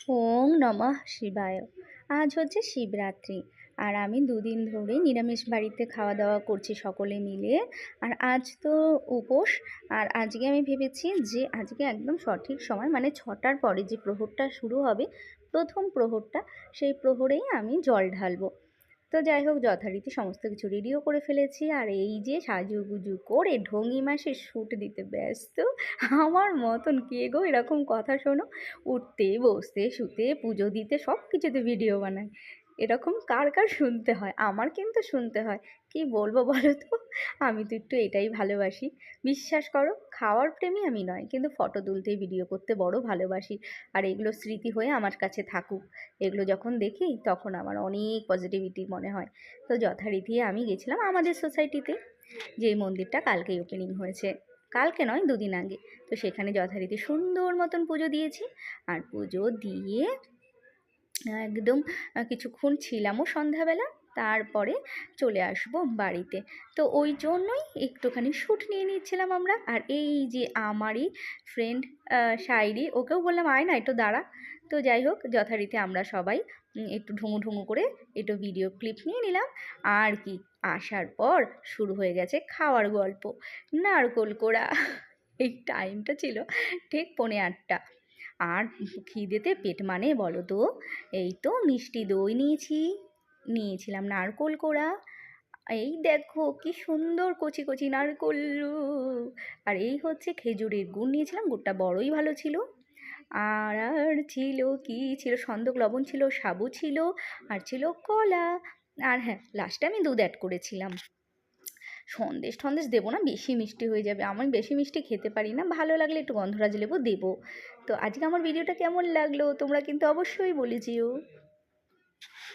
ওং নমঃ শিবায়। আজ হচ্ছে শিবরাত্রি, আর আমি দুদিন ধরে নিরামিষ বাড়িতে খাওয়া দাওয়া করছি সকলে মিলে। আর আজ তো উপোস। আর আজকে আমি ভেবেছি যে আজকে একদম সঠিক সময়, মানে 6টার পরে যে প্রহরটা শুরু হবে, প্রথম প্রহরটা, সেই প্রহরেই আমি জল ঢালবো। তো যাই হোক, যথারীতি সমস্ত কিছু রেডিও করে ফেলেছি। আর এই যে সাজুগুজু করে ঢঙ্গি মাসে শ্যুট দিতে ব্যস্ত। আমার মতন কে গো এরকম কথা শোনো? উঠতে বসতে শুতে পুজো দিতে সব কিছুতে ভিডিও বানায়। এরকম কার কার শুনতে হয়? আমার কিন্তু শুনতে হয়। কি বলবো বলো তো? আমি তো একটু এটাই ভালোবাসি। বিশ্বাস করো, খাওয়ার প্রেমী আমি নয়, কিন্তু ফটো তুলতে ভিডিও করতে বড় ভালোবাসি। আর এগুলো স্মৃতি হয়ে আমার কাছে থাকুক। এগুলো যখন দেখি তখন আমার অনেক পজিটিভিটি মনে হয়। তো যথারীতি আমি গেছিলাম আমাদের সোসাইটিতে, যে মন্দিরটা কালকেই ওপেনিং হয়েছে। কালকে নয়, দুদিন আগে। তো সেখানে যথারীতি সুন্দর মতন পুজো দিয়েছি। আর পুজো দিয়ে একদম কিছুক্ষণ ছিলামও সন্ধ্যাবেলা। তারপরে চলে আসবো বাড়িতে। তো ওই জন্যই একটুখানি শ্যুট নিয়ে নিচ্ছিলাম আমরা। আর এই যে আমারই ফ্রেন্ড শায়রি, ওকেও বললাম আয় না একটু দাঁড়া। তো যাই হোক, যথারীতি আমরা সবাই একটু ঢুঙু ঢুঙু করে একটু ভিডিও ক্লিপ নিয়ে নিলাম। আর কি, আসার পর শুরু হয়ে গেছে খাওয়ার গল্প। নারকোল কোড়া। এই টাইমটা ছিল ঠিক 8:45। আর খিদেতে পেট মানে বলো তো? এই তো মিষ্টি দই নিয়েছিলাম নারকোল কোড়া। এই দেখো কি সুন্দর কচি কচি নারকোল। আর এই হচ্ছে খেজুরের গুড় নিয়েছিলাম, গুড়টা বড়ই ভালো ছিল। আর ছিল কি ছিল, সন্দক লবণ ছিল, সাবু ছিল, আর ছিল কলা। আর হ্যাঁ, লাস্টে আমি দুধ অ্যাড করেছিলাম। সন্দেশ টন্দেশ দেবো না, বেশি মিষ্টি হয়ে যাবে। আমি বেশি মিষ্টি খেতে পারি না, ভালো লাগলে একটু গন্ধরাজ লেবু দেবো। তো আজকে আমার ভিডিওটা কেমন লাগলো তোমরা কিন্তু অবশ্যই বলে যেও।